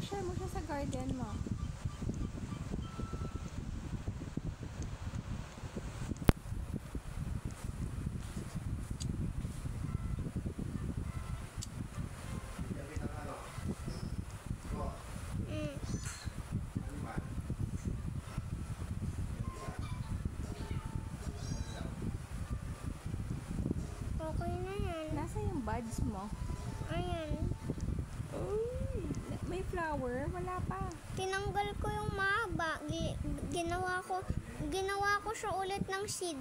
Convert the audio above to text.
I-share mo siya sa garden mo. Okay na yan. Nasa yung buds mo? Ayan. Uy, may flower? Wala pa. Tinanggal ko yung mahaba. Ginawa ko siya ulit ng seed.